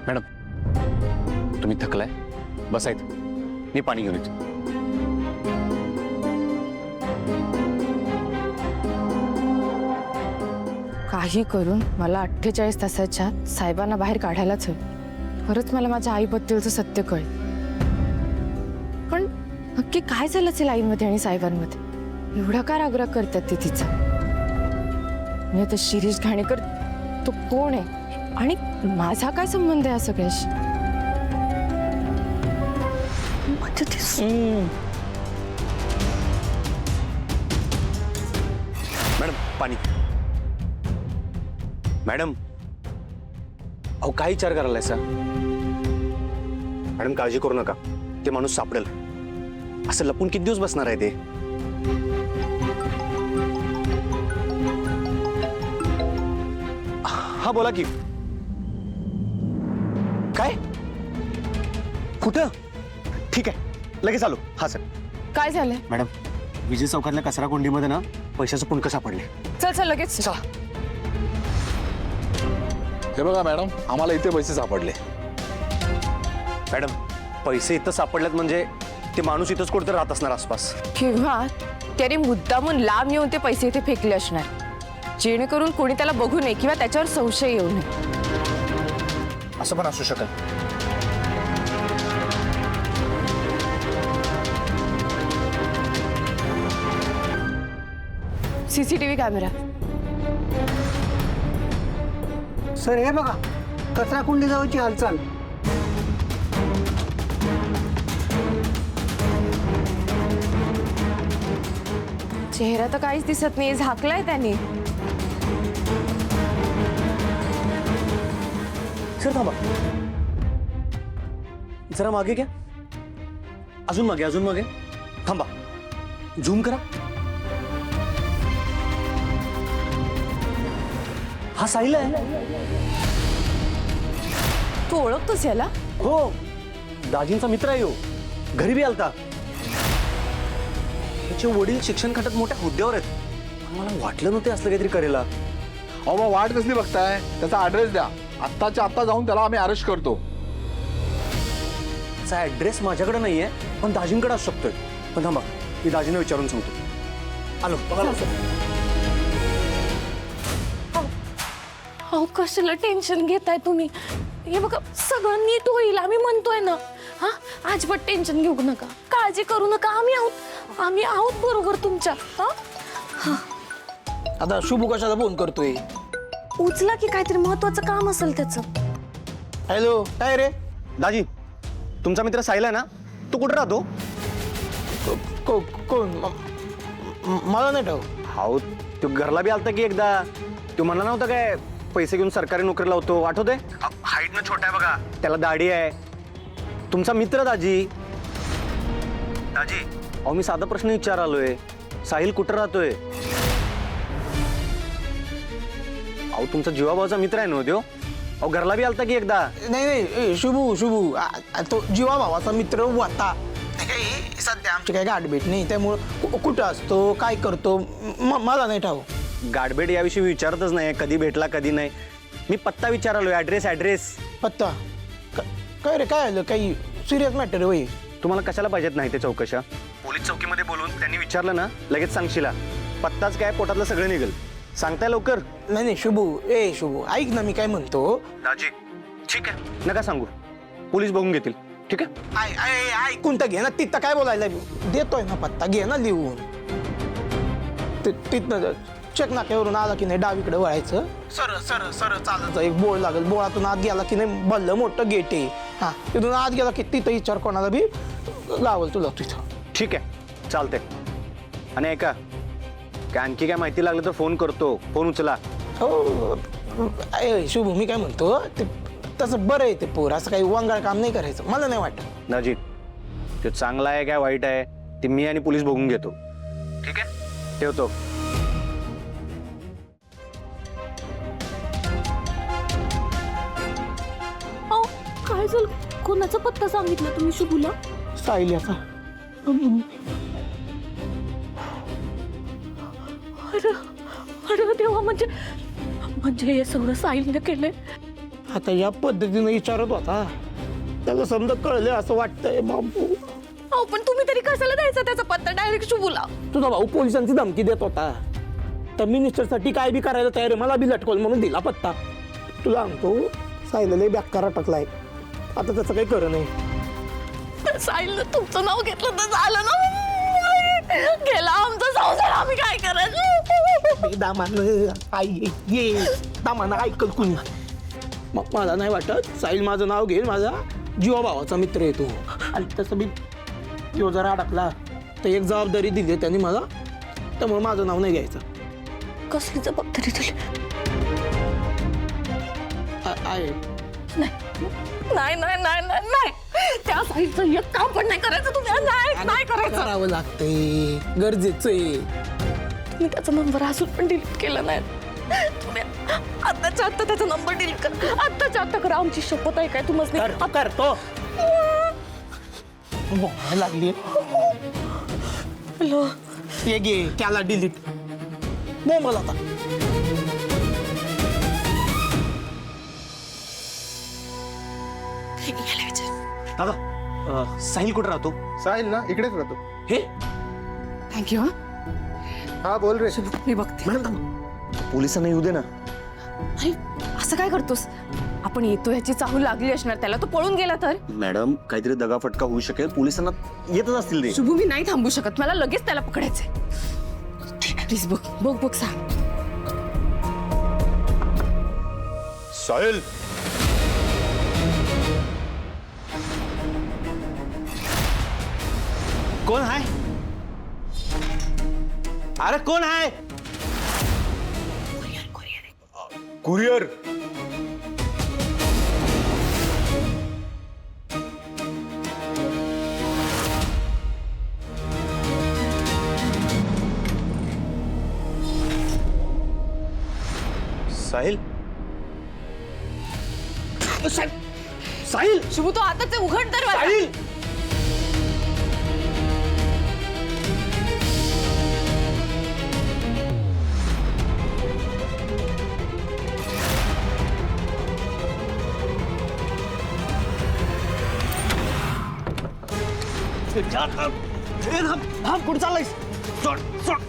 Madam तुम्ही थकलाय, बसायत, मी पाणी घेऊन येतो. काही करून मला 48 तासाच्या साहेबांना बाहेर काढायलाच हवं. खरंच मला माझ्या आईबद्दलचं सत्य कळेल. पण नक्की काय झालं असेल आईमध्ये आणि साहेबांमध्ये? एवढा का रागराग करतात ते तिचा? मी आता शिरीष घाणेकर तो कोण आहे आणि माझा काय संबंध आहे या सगळ्याशी? मॅडम पाणी. मॅडम अहो काय विचार करायला सर? मॅडम काळजी करू नका, ते माणूस सापडेल. असं लपून किती दिवस बसणार आहे ते? हा बोला की. काय? कुठं? ठीक आहे, लगेच आलो. हा सर. काय झालंय? मॅडम विजय चौकातल्या कचरा कोंडीमध्ये ना पैशाचं पुणकं सापडले. चल चल लगेच चला. हे बघा मॅडम, आम्हाला इथे पैसे सापडले. मॅडम पैसे इथं सापडलेत म्हणजे ते माणूस इथंच कुठेतरी राहत असणार आसपास. किंवा त्याने मुद्दामून लांब येऊन ते पैसे इथे फेकले असणार, जेणेकरून कोणी त्याला बघू नये किंवा त्याच्यावर संशय येऊ नये. असं पण असू शकत. CCTV camera. सर हे बघा, कचरा कुंडी जवळची हालचाल. चेहरा तर काहीच दिसत नाही, झाकलाय त्याने. सर थांबा, जरा मागे घ्या. अजून मागे, अजून मागे. थांबा, झूम करा. हा साहिल आहे. तू ओळखतोस याला? हो, दाजींचा मित्र आहे. हो, घरी बी आलता. त्याचे वडील शिक्षण खात्यात मोठ्या हुद्द्यावर आहेत. मला वाटलं नव्हतं असलं काहीतरी करेला. अहो वाट कसली बघताय? त्याचा ऍड्रेस द्या, आत्ताच्या आत्ता जाऊन त्याला आम्ही अरेस्ट करतो. त्याचा ऍड्रेस माझ्याकडे नाहीये, पण दाजींकडे असू शकतोय. पण थांबा, मी दाजींना विचारून सांगतो. आलो बघा. अहो कशाला टेन्शन घेताय तुम्ही? हे बघा सगळं नीट होईल, आम्ही म्हणतोय ना. हा अजिबात टेन्शन घेऊ नका, काळजी करू नका. आम्ही आहोत बरोबर तुमच्या. हा आता शुभू कशाला फोन करतोय? उचला की, काहीतरी महत्वाचं काम असेल त्याचं. हॅलो, काय रे? दाजी, तुमचा मित्र साहिल आहे ना, तो कुठे राहतो? कोण? मला नाही ठाऊ. हाऊ, तो घरला बी आलता की एकदा. तो म्हणला नव्हता काय पैसे घेऊन सरकारी नोकरी लावतो, आठवतंय? हाईटनं छोटा आहे बघा, त्याला दाढी आहे. तुमचा मित्र दाजी. दाजी अहो मी साधा प्रश्न विचारालोय, साहिल कुठं राहतोय? अहो तुमचा जीवाभावाचा मित्र आहे ना त्यो. अहो घरला बी आलता की एकदा. नाही शुभू तो जीवा भावाचा मित्र होता. सध्या आमची काही गाठभेट नाही, त्यामुळं कुठं असतो, काय करतो मला नाही ठाऊ. गाठभेट याविषयी विचारतच नाही, कधी भेटला कधी नाही. मी पत्ता विचारालोय, ऍड्रेस. पत्ता? काय रे, काय आलं? काही सिरियस मॅटर होय? तुम्हाला कशाला पाहिजेत नाही ते चौकशा? पोलीस चौकीमध्ये बोलून त्यांनी विचारलं ना, लगेच सांगशीला. पत्ताच काय, पोटातलं सगळं निघेल. सांगताय लवकर? नाही शुभू ऐक ना, मी काय म्हणतो. दाजी ठीक आहे, नका सांगू, पोलीस बघून घेतील. ठीक आहे, ऐकून तर घे ना. तिथं काय बोलायला देतोय ना पत्ता, घे ना लिहून. तिथनं चेक नाक्यावरून आला की नाही डावीकडे वळायचं, सरळ चालायचं. एक बोळ लागेल, बोळातून आत गेला की नाही भल्लं मोठं गेट आहे. हा, तिथून आत गेला की तिथं विचार कोणाला बी लावल तुला तिथं. ठीक आहे, चालतंय. आणि ऐका, काय आणखी काय माहिती लागलं तर फोन करतो, फोन उचला. हो शुभू, मी काय म्हणतो, ते तसं बरं आहे ते पोर, असं काही वांगाळ काम नाही करायचं, मला नाही वाटत. दाजी तो चांगला आहे काय वाईट आहे ते मी आणि पोलीस बघून घेतो. ठीक आहे, ठेवतो. अहो काय झालं? कोणाचा पत्ता सांगितला तुम्ही शुभूला? साहिल याचा. अरे देवा, म्हणजे हे सगळं साहिलने केलंय? आता या पद्धतीने विचारत होता त्याला समजा कळलं असं वाटतंय बाबू. अहो पण तुम्ही तरी कशाला द्यायचा त्याचा पत्ता डायरेक्ट शुभूला? तुझा भाऊ पोलिसांची धमकी देत होता तर मिनिस्टरसाठी काय बी करायला तयार आहे, मला बी लटकवलं म्हणून दिला पत्ता. तुला सांगतो सायला बेकार अटकलाय, आता त्याचं काही खरं नाही. साहिलनं तुमचं नाव घेतलं तर झालं ना, गेला आमचा संसार, आम्ही काय करायचं? दामानं आई ये दामानं ऐकल कुणी. मग मला नाही वाटत साहिल माझं नाव घेईल, माझा जीवा भावाचा मित्र येतो. आणि तसं बी तो जरा अडकला तर एक जबाबदारी दिली आहे त्यांनी मला, त्यामुळे माझं नाव नाही घ्यायचं. कसली जबाबदारी दिली? आहे नाही नाही नाही नाही नाही, त्या साईडचं एक काम पण नाही करायचं तुम्ही. नाही नाही करायचं. करावं लागतंय, गरजेचं आहे. तुम्ही त्याचा नंबर अजून पण डिलीट केला नाही. तुम्ही आत्ताच्या आत्ता त्याचा नंबर डिलीट करा, आत्ताच्या आत्ता करा. आमची शपथ आहे काय तुम्हाला करतो लागली ते घे त्याला डिलीट मला आता. दादा साहिल कुठे राहतो? साहिल ना इकडेच राहतो. हे थँक्यू. हा बोल रे. मी बघते. पोलिसांना येऊ दे ना. अरे असं काय करतोस? आपण येतो याची चाहूल लागली असणार त्याला, तो पळून गेला तर? मॅडम काहीतरी दगाफटका होऊ शकेल, पोलिसांना येतच असतील ते. शुभू मी नाही थांबू शकत, मला लगेच त्याला पकडायचंय. ठीक आहे प्लीज बघ बघ बघ सांग. साहिल कोण आहे? अरे कोण आहे? कुरिअर. साहिल साहिल शुभू तो आता ते उघड तर साहिल कुठे चाललायस? सोड सोड.